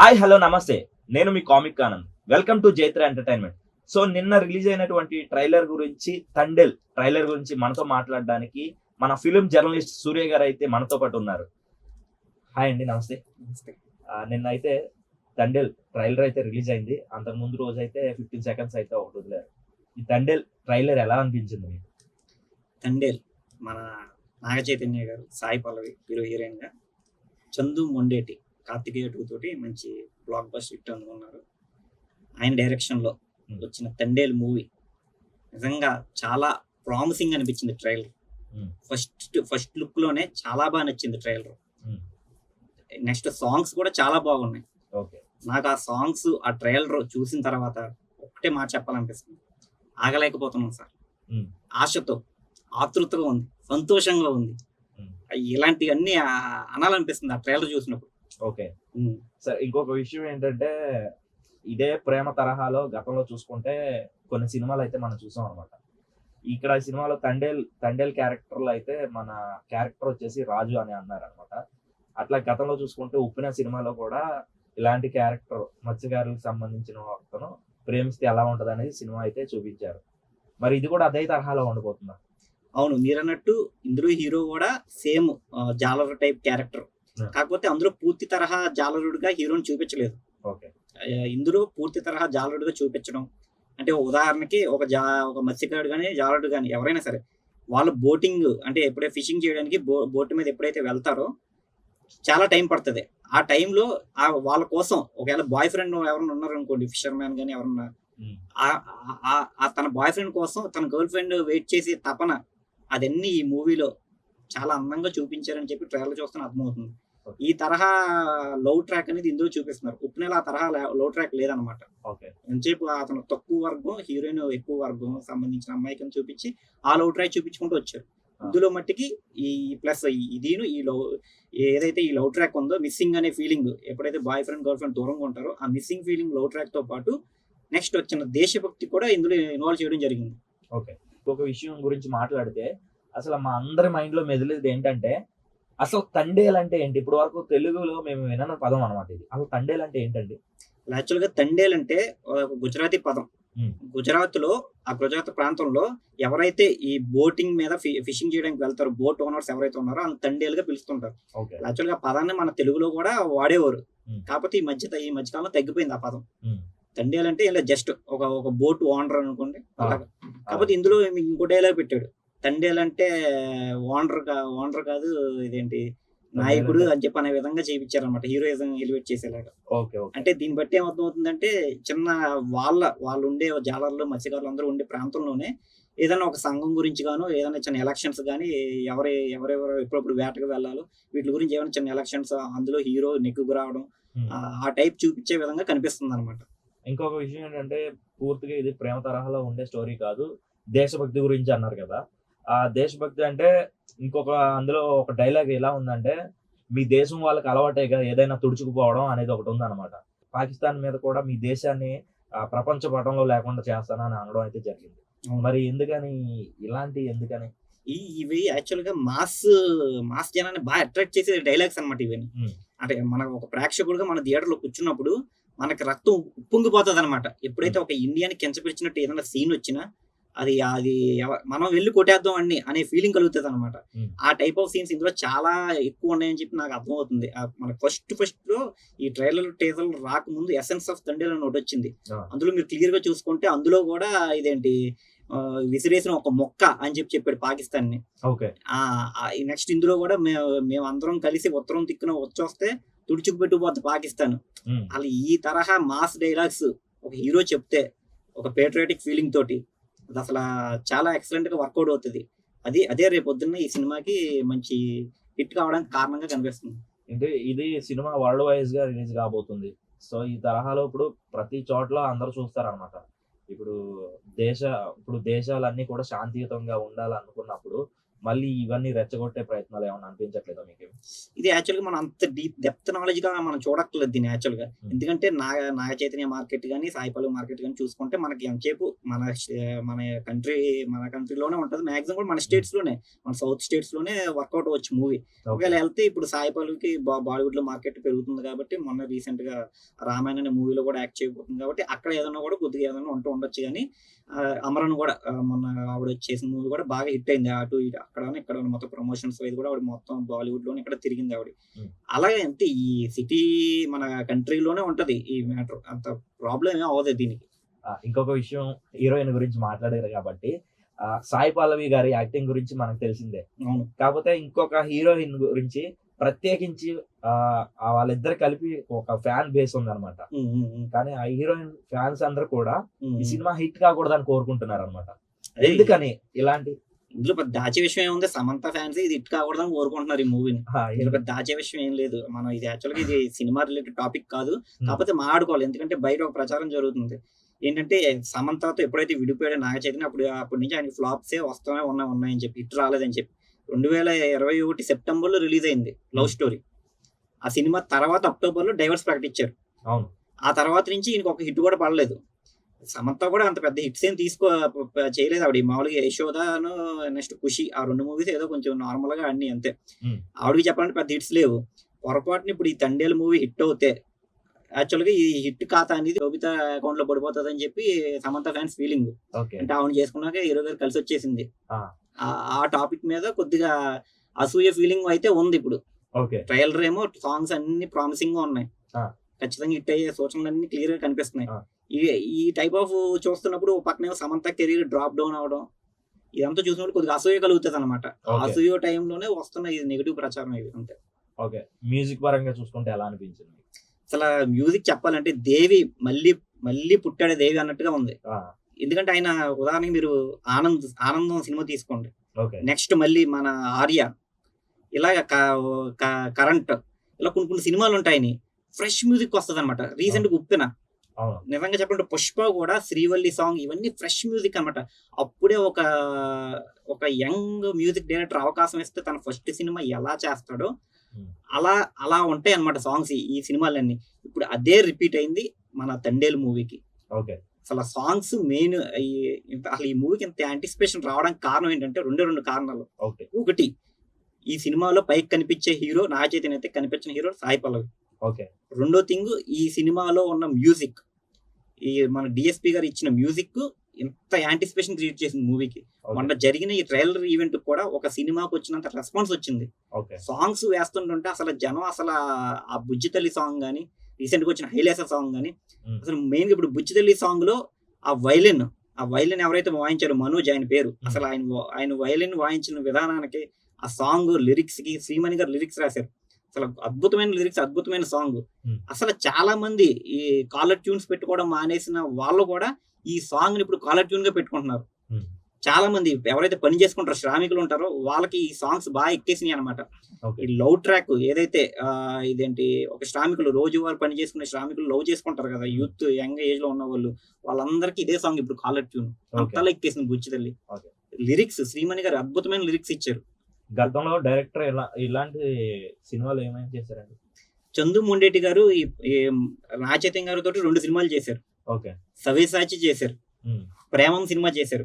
Hi hello నమస్తే. నేను మీ comic Anand. Welcome to Jaitra entertainment. సో నిన్న రిలీజ్ అయినటువంటి ట్రైలర్ గురించి ట్రైలర్ గురించి మనతో మాట్లాడడానికి మన ఫిల్మ్ జర్నలిస్ట్ సూర్య గారు అయితే మనతో పాటు ఉన్నారు. హాయ్ అండి, నమస్తే. నమస్తే. నిన్న అయితే తండేల్ ట్రైలర్ అయితే రిలీజ్ అయింది. అంతకు ముందు రోజు అయితే 15 సెకండ్స్ అయితే ఒకటి వదిలారు. ఈ తండేల్ ట్రైలర్ ఎలా అనిపించింది మీకు? తండేల్ మన నాగ చైతన్య గారు, సాయి పల్లవి హీరోయిన్ గా, చందు మొండేటి కార్తికేయ 2 తోటి మంచి బ్లాక్ బస్టర్ హిట్ అందుకున్నారు. ఆయన డైరెక్షన్ లో వచ్చిన తండేల్ మూవీ నిజంగా చాలా ప్రామిసింగ్ అనిపించింది. ట్రైలర్ ఫస్ట్ లుక్ లోనే చాలా బాగా నచ్చింది ట్రైలర్. నెక్స్ట్ సాంగ్స్ కూడా చాలా బాగున్నాయి. నాకు ఆ సాంగ్స్ ఆ ట్రైలర్ చూసిన తర్వాత ఒకటే మాట చెప్పాలనిపిస్తుంది, ఆగలేకపోతున్నాం సార్. ఆశతో, ఆతృతగా ఉంది, సంతోషంగా ఉంది. ఇలాంటివన్నీ అనాలనిపిస్తుంది ఆ ట్రైలర్ చూసినప్పుడు. ఓకే సార్, ఇంకొక విషయం ఏంటంటే ఇదే ప్రేమ తరహాలో గతంలో చూసుకుంటే కొన్ని సినిమాలు అయితే మనం చూసాం అనమాట. ఇక్కడ ఈ సినిమాలో తండేల్ క్యారెక్టర్లో అయితే మన క్యారెక్టర్ వచ్చేసి రాజు అని అన్నారు అనమాట. అట్లా గతంలో చూసుకుంటే ఉప్పిన సినిమాలో కూడా ఇలాంటి క్యారెక్టర్ మత్స్యకారులకు సంబంధించిన అతను ప్రేమిస్తే ఎలా ఉంటది అనేది సినిమా అయితే చూపించారు. మరి ఇది కూడా అదే తరహాలో ఉండిపోతుందా? అవును, మీరు అన్నట్టు ఇందులో హీరో కూడా సేమ్ జాలర్ టైప్ క్యారెక్టర్, కాకపోతే అందులో పూర్తి తరహా జాలరుడిగా హీరోని చూపించలేదు. ఇందులో పూర్తి తరహా జాలరుడిగా చూపించడం అంటే, ఉదాహరణకి ఒక మత్స్యకారుడు కానీ జాలరుడు కానీ ఎవరైనా సరే వాళ్ళు బోటింగ్ అంటే ఎప్పుడైతే ఫిషింగ్ చేయడానికి బోట్ మీద ఎప్పుడైతే వెళ్తారో చాలా టైం పడుతుంది. ఆ టైంలో వాళ్ళ కోసం ఒకవేళ బాయ్ ఫ్రెండ్ ఎవరైనా ఉన్నారు అనుకోండి, ఫిషర్ మ్యాన్ కానీ ఎవరన్నా, తన బాయ్ ఫ్రెండ్ కోసం తన గర్ల్ ఫ్రెండ్ వెయిట్ చేసే తపన, అదన్నీ ఈ మూవీలో చాలా అందంగా చూపించారని చెప్పి ట్రైలర్ చూస్తే అర్థమవుతుంది. ఈ తరహా లవ్ ట్రాక్ అనేది ఇందులో చూపిస్తున్నారు. ఉప్పినలో ఆ తరహా లవ్ ట్రాక్ లేదనమాట. ఎంతసేపు అతను తక్కువ వర్గం, హీరోయిన్ ఎక్కువ వర్గం సంబంధించిన అమ్మాయికి చూపించి ఆ లవ్ ట్రాక్ చూపించుకుంటూ వచ్చారు. ఇందులో మట్టికి ఈ ప్లస్ ఇదిను ఈ లవ్ ఏదైతే ఈ లవ్ ట్రాక్ ఉందో, మిస్సింగ్ అనే ఫీలింగ్, ఎప్పుడైతే బాయ్ ఫ్రెండ్ గర్ల్ ఫ్రెండ్ దూరంగా ఉంటారో ఆ మిస్సింగ్ ఫీలింగ్ లవ్ ట్రాక్ తో పాటు నెక్స్ట్ వచ్చిన దేశభక్తి కూడా ఇందులో ఇన్వాల్వ్ చేయడం జరిగింది. ఓకే, ఒక విషయం గురించి మాట్లాడితే అసలు మా అందరి మైండ్ లో మెదిలేది ఏంటంటే, అసలు తండేల్ అంటే ఏంటి? ఇప్పుడు వరకు తెలుగులో మేము వినని పదం అనమాట ఇది. అసలు తండేల్ అంటే ఏంటండి? యాక్చువల్ గా తండేల్ అంటే గుజరాతీ పదం. గుజరాత్ ప్రాంతంలో ఎవరైతే ఈ బోటింగ్ మీద ఫిషింగ్ చేయడానికి వెళ్తారో, బోట్ ఓనర్స్ ఎవరైతే ఉన్నారో వాళ్ళు తండేల్ గా పిలుస్తుంటారు. యాక్చువల్ గా పదాన్ని మన తెలుగులో కూడా వాడేవారు, కాకపోతే ఈ మధ్యకాలంలో తగ్గిపోయింది ఆ పదం. తండేల్ అంటే ఇలా జస్ట్ ఒక బోట్ ఓనర్ అనుకోండి అలాగా. కాకపోతే ఇందులో ఇంకో డైలాగ్ పెట్టాడు, తండేల్ అంటే ఓనర్ కాదు, ఇదేంటి నాయకుడు అని చెప్పి అనే విధంగా చేయించారనమాట, హీరోయిజం ఎలివేట్ చేసేలాగా. అంటే దీన్ని బట్టి ఏమర్థమవుతుందంటే, చిన్న వాళ్ళు ఉండే జాలర్లు, మత్స్యకారులు అందరూ ఉండే ప్రాంతంలోనే ఏదైనా ఒక సంఘం గురించి గాను, ఏదైనా చిన్న ఎలక్షన్స్ కానీ, ఎవరెవరు ఎప్పుడప్పుడు వేటకు వెళ్ళాలో వీటి గురించి ఏమైనా చిన్న ఎలక్షన్స్, అందులో హీరో నెగ్గుకు రావడం, ఆ టైప్ చూపించే విధంగా కనిపిస్తుంది అనమాట. ఇంకొక విషయం ఏంటంటే, పూర్తిగా ఇది ప్రేమ తరహాలో ఉండే స్టోరీ కాదు, దేశభక్తి గురించి అన్నారు కదా. ఆ దేశభక్తి అంటే ఇంకొక అందులో ఒక డైలాగ్ ఎలా ఉందంటే, మీ దేశం వాళ్ళకి అలవాటేగా ఏదైనా తుడుచుకుపోవడం అనేది ఒకటి ఉందన్నమాట. పాకిస్తాన్ మీద కూడా మీ దేశాన్ని ప్రపంచ పటంలో లేకుండా చేస్తానని అనడం అయితే జరిగింది. మరి ఎందుకని ఎందుకని ఇవి యాక్చువల్ గా మాస్ జనాన్ని బాగా అట్రాక్ట్ చేసే డైలాగ్స్ అనమాట ఇవన్నీ. అంటే మన ఒక ప్రేక్షకుడుగా మన థియేటర్ లో కూర్చున్నప్పుడు మనకి రక్తం ఉప్పొంగిపోతుంది అనమాట. ఎప్పుడైతే ఒక ఇండియాని కించపరిచినట్టు ఏదైనా సీన్ వచ్చినా అది మనం వెళ్ళి కొట్టేద్దాం అనే ఫీలింగ్ కలుగుతుంది అనమాట. ఆ టైప్ ఆఫ్ సీన్స్ ఇందులో చాలా ఎక్కువ ఉన్నాయని చెప్పి నాకు అర్థమవుతుంది. మనకి ఫస్ట్ లో ఈ టీజర్ రాకముందు ఎసెన్స్ ఆఫ్ తండేల్ అని ఒకటి వచ్చింది. అందులో మీరు క్లియర్ గా చూసుకుంటే అందులో కూడా ఇదేంటి విసిరేసిన ఒక మొక్క అని చెప్పాడు పాకిస్తాన్ ని. నెక్స్ట్ ఇందులో కూడా మేము అందరం కలిసి ఉత్తరం దిక్కున వచ్చేస్తే తుడుచుకు పెట్టుకుపోద్ది పాకిస్తాన్. అలా ఈ తరహా మాస్ డైలాగ్స్ ఒక హీరో చెప్తే ఒక పేట్రియాటిక్ ఫీలింగ్ తోటి అది అసలు చాలా ఎక్సలెంట్ గా వర్కౌట్ అవుతుంది. అదే రేపు పొద్దున్న ఈ సినిమాకి మంచి హిట్ కావడానికి కారణంగా కనిపిస్తుంది. అంటే ఇది సినిమా వరల్డ్ వైజ్ గా రిలీజ్ కాబోతుంది. సో ఈ తరహాలో ఇప్పుడు ప్రతి చోట్ల అందరూ చూస్తారనమాట. ఇప్పుడు దేశాలన్నీ కూడా శాంతియుతంగా ఉండాలనుకున్నప్పుడు మళ్ళీ ఇవన్నీ రెచ్చగొట్టే ప్రయత్నాలు ఏమైనా అనిపించట్లేదా మీకు? ఇది యాక్చువల్‌గా మనం అంత డెప్త్ నాలెడ్జ్‌గా మనం చూడక్కర్లేదు దీన్ని యాక్చువల్‌గా. ఎందుకంటే నాగ చైతన్య మార్కెట్ గాని, సాయి పల్లవి మార్కెట్ గాని చూసుకుంటే మనకి ఎంతసేపు మన కంట్రీలోనే ఉంటది. మాక్సిమం కూడా మన స్టేట్స్‌లోనే, మన సౌత్ స్టేట్స్‌లోనే వర్కౌట్ అవ్వచ్చు మూవీ. ఒకవేళ ఎళ్తే ఇప్పుడు సాయి పల్లవికి బాలీవుడ్‌లో మార్కెట్ పెరుగుతుంది కాబట్టి మొన్న రీసెంట్‌గా 'రామాయణ' అనే మూవీలో కూడా యాక్ట్ చేయబోతుంది కాబట్టి అక్కడ ఏదన్నా కూడా కొద్దిగా ఏదన్నా ఉండొచ్చు గానీ, అమరన్ కూడా మొన్న ఆవిడ చేసిన మూవీ కూడా బాగా హిట్ అయింది. అటు ఇటు అక్కడను ఇక్కడను మొత్తం ప్రమోషన్స్ వైస్ కూడా ఆవిడ మొత్తం బాలీవుడ్‌లోనే ఇక్కడ తిరిగింది ఆవిడ. హ్మ్. అలాగే అంతే ఈ సిటీ మన కంట్రీలోనే ఉంటది ఈ మ్యాటర్. అంత ప్రాబ్లమ్ ఏమి అవ్వదు దీనికి. ఇంకొక విషయం, హీరోయిన్ గురించి మాట్లాడారు కాబట్టి సాయి పల్లవి గారి యాక్టింగ్ గురించి మనకు తెలిసిందే. అవును. కాకపోతే ఇంకొక హీరోయిన్ గురించి ప్రత్యేకించి వాళ్ళిద్దరు కలిపి ఒక ఫ్యాన్ బేస్ ఉందన్నమాట. కానీ ఆ హీరోయిన్ ఫ్యాన్స్ అందరూ కూడా ఈ సినిమా హిట్ కాకూడదని కోరుకుంటున్నారు అనమాట. ఎందుకని ఇలాంటి? ఇందులో పెద్ద దాచే విషయం ఏముంది? సమంత ఫ్యాన్స్ ఇది హిట్ కాకూడదని కోరుకుంటున్నారు ఈ మూవీని. ఇందులో పెద్ద దాచే విషయం ఏం లేదు. మనం ఇది యాక్చువల్‌గా ఇది సినిమా రిలేటెడ్ టాపిక్ కాదు. కాకపోతే మాట్లాడుకోవాలి. ఎందుకంటే బయట ఒక ప్రచారం జరుగుతుంది. ఏంటంటే సమంతతో ఎప్పుడైతే విడిపోయాడో నాగ చైతన్య అప్పటి నుంచి ఆయనకి ఫ్లాప్సే వస్తూనే ఉన్నాయని చెప్పి, హిట్ రాలేదని చెప్పి. 2021 సెప్టెంబర్‌లో రిలీజ్ అయింది లవ్ స్టోరీ. ఆ సినిమా తర్వాత అక్టోబర్‌లో డైవర్స్ ప్రకటించారు. అవును. ఆ తర్వాత నుంచి ఈయనకి ఒక హిట్ కూడా పడలేదు. సమంత కూడా అంత పెద్ద హిట్స్ ఏం చేయలేదు ఆవిడ. మామూలుగా 'యశోదను' నెక్స్ట్ 'ఖుషి' ఆ 2 మూవీస్ ఏదో కొంచెం నార్మల్‌గా ఆడినాయి అంతే. ఆవిడకి చెప్పాలంటే పెద్ద హిట్స్ లేవు. పొరపాటున ఇప్పుడు ఈ 'తండేల్' మూవీ హిట్ అవుతే యాక్చువల్‌గా ఈ హిట్ ఖాతా అనేది శోభిత అకౌంట్‌లో పడిపోతదని చెప్పి సమంత ఫ్యాన్స్ ఫీలింగ్. అంటే ఆవిడ చేసుకున్నాక హీరో గారు కలిసొచ్చేసింది. ఆ టాపిక్ మీద కొద్దిగా అసూయ ఫీలింగ్ అయితే ఉంది ఇప్పుడు. ట్రైలర్ ఏమో సాంగ్స్ అన్ని ప్రామిసింగ్‌గా ఉన్నాయి. ఖచ్చితంగా హిట్ అయ్యే సూచనలన్నీ క్లియర్‌గా కనిపిస్తున్నాయి. ఈ టైప్ ఆఫ్ చూస్తున్నప్పుడు పక్కనేమో సమంత కెరీర్ డ్రాప్ డౌన్ అవ్వడం ఇదంతా చూసినప్పుడు కొద్దిగా అసూయ కలుగుతదన్నమాట. అసూయ టైంలోనే వస్తున్న ఇది నెగెటివ్ ప్రచారం ఇది అంతే. ఓకే. మ్యూజిక్ పరంగా చూసుకుంటే ఎలా అనిపించింది? అసలు మ్యూజిక్ చెప్పాలంటే దేవి మళ్ళీ పుట్టాడే దేవి అన్నట్టుగా ఉంది. ఎందుకంటే ఆయన ఉదాహరణకి మీరు ఆనందం సినిమా తీసుకోండి. నెక్స్ట్ మళ్ళీ మన 'ఆర్య' ఇలాగ కరెంట్ ఇలా కొన్ని సినిమాలు ఉంటాయని ఫ్రెష్ మ్యూజిక్ వస్తుంది అనమాట. రీసెంట్ గా 'ఉప్పెన' నిజంగా చెప్పాలంటే 'పుష్ప' కూడా 'శ్రీవల్లి' సాంగ్ ఇవన్నీ ఫ్రెష్ మ్యూజిక్ అనమాట. అప్పుడే ఒక యంగ్ మ్యూజిక్ డైరెక్టర్ అవకాశం ఇస్తే తన ఫస్ట్ సినిమా ఎలా చేస్తాడో అలా ఉంటాయి అన్నమాట సాంగ్స్ ఈ సినిమాలన్నీ. ఇప్పుడు అదే రిపీట్ అయింది మన 'తండేల్' మూవీకి. అసలు ఆ సాంగ్స్ మెయిన్ అసలు ఈ మూవీకి ఇంత యాంటిసిపేషన్ రావడానికి కారణం ఏంటంటే రెండు కారణాలు. ఒకటి, ఈ సినిమాలో పైకి కనిపించే హీరో నాగ చైతన్య అయితే, కనిపించిన హీరో సాయి పల్లవి. రెండో థింగ్, ఈ సినిమాలో ఉన్న మ్యూజిక్, ఈ మన డిఎస్పి గారు ఇచ్చిన మ్యూజిక్ ఎంత యాంటిసిపేషన్ క్రియేట్ చేసింది మూవీకి. మొన్న జరిగిన ఈ ట్రైలర్ ఈవెంట్ కూడా ఒక సినిమాకి వచ్చినంత రెస్పాన్స్ వచ్చింది. సాంగ్స్ వేస్తుంటుంటే అసలు జనం అసలు ఆ బుజ్జి తల్లి సాంగ్ గానీ, రీసెంట్ గా వచ్చిన హైలేసర్ సాంగ్ గానీ, అసలు మెయిన్ గా ఇప్పుడు బుజ్జి తల్లి సాంగ్ లో ఆ వైలిన్ ఎవరైతే వాయించారో మనోజ్ ఆయన పేరు, అసలు ఆయన వైలిన్ వాయించిన విధానానికి, ఆ సాంగ్ లిరిక్స్ కి శ్రీమణి గారు లిరిక్స్ రాశారు. అసలు అద్భుతమైన లిరిక్స్, అద్భుతమైన సాంగ్. అసలు చాలా మంది ఈ కాలర్ ట్యూన్స్ పెట్టుకోవడం మానేసిన వాళ్ళు కూడా ఈ సాంగ్ ని ఇప్పుడు కాలర్ ట్యూన్ గా పెట్టుకుంటున్నారు. చాలా మంది ఎవరైతే పని చేసుకుంటారో శ్రామికులు ఉంటారో వాళ్ళకి ఈ సాంగ్స్ బాగా ఎక్కేసినాయి అనమాట. ఈ లవ్ ట్రాక్ ఏదైతే ఇదేంటి, ఒక శ్రామికులు రోజువారు పని చేసుకునే శ్రామికులు లవ్ చేసుకుంటారు కదా, యూత్ యంగ్ ఏజ్ లో ఉన్న వాళ్ళు, వాళ్ళందరికీ ఇదే సాంగ్ ఇప్పుడు కాలర్ ట్యూన్ అంతలా ఎక్కేసింది బుజ్జి తల్లి. లిరిక్స్ శ్రీమణి గారు అద్భుతమైన లిరిక్స్ ఇచ్చారు. గతంలో డైరెక్టర్ ఇలాంటి సినిమాలు ఏమైనా చేశారండి? చందు మొండేటి గారు నాగ చైతన్య గారితో 2 సినిమాలు చేశారు. సవ్యసాచి చేశారు, ప్రేమం సినిమా చేశారు.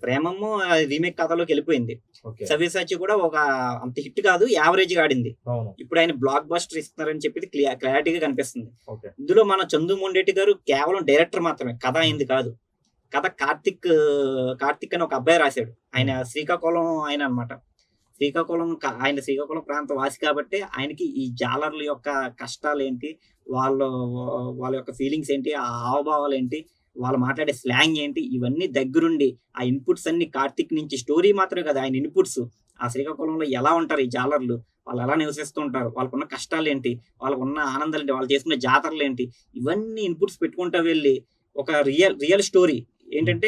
ప్రేమము రీమేక్ కథలోకి వెళ్ళిపోయింది. సవ్యసాచి కూడా ఒక అంత హిట్ కాదు, యావరేజ్ గా ఆడింది. ఇప్పుడు ఆయన బ్లాక్ బస్టర్ ఇస్తున్నారని చెప్పి క్లారిటీగా కనిపిస్తుంది. ఇందులో మన చందు మొండేటి గారు కేవలం డైరెక్టర్ మాత్రమే, కథ అయింది కాదు. కథ కార్తిక్ అని ఒక అబ్బాయి రాశాడు. ఆయన శ్రీకాకుళం ఆయన అనమాట. ఆయన శ్రీకాకుళం ప్రాంత వాసి కాబట్టి ఆయనకి ఈ జాలర్ల యొక్క కష్టాలు ఏంటి, వాళ్ళ యొక్క ఫీలింగ్స్ ఏంటి, ఆ హావభావాలు ఏంటి, వాళ్ళు మాట్లాడే స్లాంగ్ ఏంటి, ఇవన్నీ దగ్గరుండి ఆ ఇన్పుట్స్ అన్ని కార్తిక్ నుంచి, స్టోరీ మాత్రమే కదా ఆయన ఇన్పుట్స్, ఆ శ్రీకాకుళంలో ఎలా ఉంటారు ఈ జాలర్లు, వాళ్ళు ఎలా నివసిస్తూ ఉంటారు, వాళ్ళకున్న కష్టాలు ఏంటి, వాళ్ళకున్న ఆనందాలు ఏంటి, వాళ్ళు చేసుకునే జాతరలు ఏంటి, ఇవన్నీ ఇన్పుట్స్ పెట్టుకుంటూ వెళ్ళి ఒక రియల్ స్టోరీ ఏంటంటే,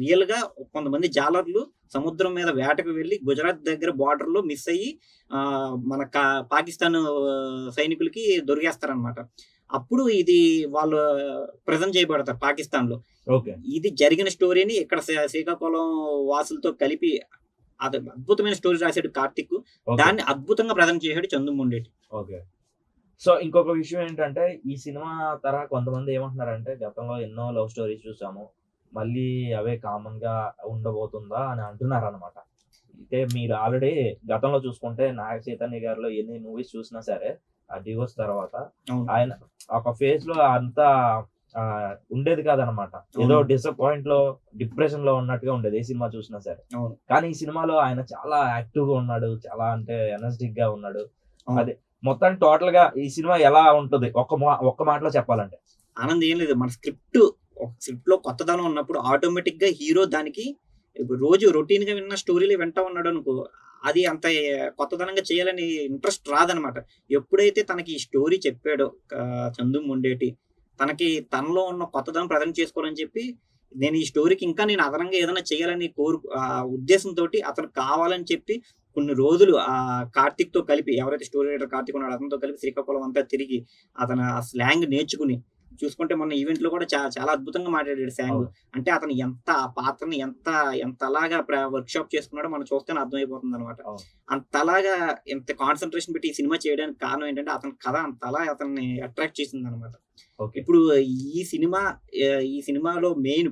రియల్ గా కొంతమంది జాలర్లు సముద్రం మీద వేటకు వెళ్లి గుజరాత్ దగ్గర బార్డర్ లో మిస్ అయ్యి మన పాకిస్తాన్ సైనికులకి దొరికేస్తారనమాట. అప్పుడు ఇది వాళ్ళు ప్రెజెంట్ చేయబడతారు పాకిస్తాన్ లో. ఇది జరిగిన స్టోరీని ఇక్కడ శ్రీకాకుళం వాసులతో కలిపి అది అద్భుతమైన స్టోరీ రాశాడు కార్తిక్. దాన్ని అద్భుతంగా ప్రజెంట్ చేశాడు చందు మొండేటి. ఓకే. సో ఇంకొక విషయం ఏంటంటే ఈ సినిమా తరహా కొంతమంది ఏమంటున్నారంటే గతంలో ఎన్నో లవ్ స్టోరీస్ చూసాము, మళ్ళీ అవే కామన్ గా ఉండబోతుందా అని అంటున్నారు అనమాట. అయితే మీరు ఆల్రెడీ గతంలో చూసుకుంటే నాగ చైతన్య గారిలో ఎన్ని మూవీస్ చూసినా సరే ఆ డివోర్స్ తర్వాత ఆయన ఒక ఫేజ్ లో అంతా ఉండేది కాదనమాట. ఏదో డిసప్పాయింట్ లో డిప్రెషన్ లో ఉన్నట్టుగా ఉండేది ఏ సినిమా చూసినా సరే. కానీ ఈ సినిమాలో ఆయన చాలా యాక్టివ్ గా ఉన్నాడు, చాలా అంటే ఎనర్జెటిక్ గా ఉన్నాడు. అది మొత్తం టోటల్ గా ఈ సినిమా ఎలా ఉంటుంది ఒక్క మాటలో చెప్పాలంటే? ఆనంద్ ఏం లేదు, మన స్క్రిప్ట్ లో కొత్తదనం ఉన్నప్పుడు ఆటోమేటిక్ గా హీరో దానికి రోజు రొటీన్ గా విన్న స్టోరీలు వింటా ఉన్నాడు అనుకో, అది అంత కొత్తదనంగా చేయాలని ఇంట్రెస్ట్ రాదనమాట. ఎప్పుడైతే తనకి ఈ స్టోరీ చెప్పాడో చందు మొండేటి, తనకి తనలో ఉన్న కొత్తదనం ప్రజెంట్ చేసుకోవాలని చెప్పి నేను ఈ స్టోరీకి ఇంకా నేను అదనంగా ఏదైనా చేయాలని ఉద్దేశంతో అతను కావాలని చెప్పి కొన్ని రోజులు ఆ కార్తిక్ తో కలిపి, ఎవరైతే స్టోరీ రైటర్ కార్తిక్ ఉన్నాడో అతనితో కలిపి శ్రీకాకుళం అంతా తిరిగి అతను ఆ స్లాంగ్ నేర్చుకుని చూసుకుంటే మొన్న ఈవెంట్ లో కూడా చాలా అద్భుతంగా మాట్లాడాడు స్లాంగ్. అంటే అతను ఎంత ఆ పాత్రని ఎంతలాగా వర్క్ షాప్ చేసుకున్నాడో మనం చూస్తేనే అర్థమైపోతుంది అనమాట. అంతలాగా ఎంత కాన్సన్ట్రేషన్ పెట్టి ఈ సినిమా చేయడానికి కారణం ఏంటంటే అతని కథ అంతలా అతన్ని అట్రాక్ట్ చేసింది అనమాట. ఇప్పుడు ఈ సినిమాలో మెయిన్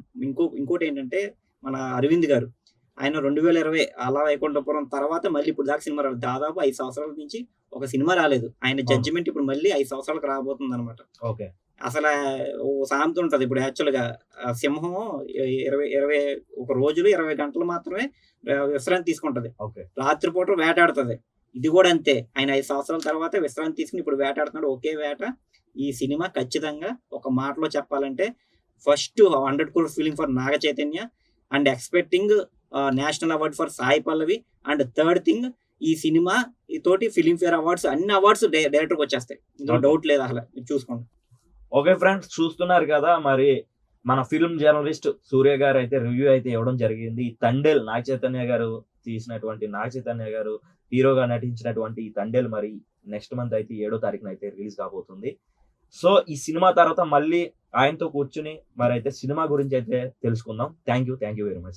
ఇంకోటి ఏంటంటే మన అరవింద్ గారు, ఆయన 2020 అలా వైకుంఠపురం తర్వాత మళ్ళీ ఇప్పుడు దాకా సినిమా రాలేదు. దాదాపు 5 సంవత్సరాల నుంచి ఒక సినిమా రాలేదు. ఆయన జడ్జిమెంట్ ఇప్పుడు మళ్ళీ 5 సంవత్సరాలకు రాబోతుంది అనమాట. అసలు ఓ సామెత ఉంటది ఇప్పుడు యాక్చువల్ గా, సింహం 20 ఒక రోజులు 20 గంటలు మాత్రమే విశ్రాంతి తీసుకుంటది, రాత్రిపూట వేటాడుతుంది. ఇది కూడా అంతే, ఆయన 5 సంవత్సరాల తర్వాత విశ్రాంతి తీసుకుని ఇప్పుడు వేటాడుతున్నాడు. ఒకే వేట. ఈ సినిమా ఖచ్చితంగా ఒక మాటలో చెప్పాలంటే first 100 crore film for Naga Chaitanya and expecting national award for Sai Pallavi. And third thing, ఈ సినిమా తోటి ఫిలింఫేర్ అవార్డ్స్ అన్ని అవార్డ్స్ డైరెక్టర్కి వచ్చేస్తాయి, ఇందులో డౌట్ లేదు అసలు, చూసుకోండి. ఓకే ఫ్రెండ్స్, చూస్తున్నారు కదా, మరి మన ఫిల్మ్ జర్నలిస్ట్ సూర్య గారు అయితే రివ్యూ అయితే ఇవ్వడం జరిగింది. తండేల్ నాగ చైతన్య గారు తీసినటువంటి, నాగ చైతన్య గారు హీరోగా నటించినటువంటి ఈ తండేల్ మరి నెక్స్ట్ మంత్ అయితే 7వ తారీఖున అయితే రిలీజ్ కాబోతుంది. సో ఈ సినిమా తర్వాత మళ్ళీ ఆయనతో కూర్చుని మరి అయితే సినిమా గురించి అయితే తెలుసుకుందాం. Thank you very much.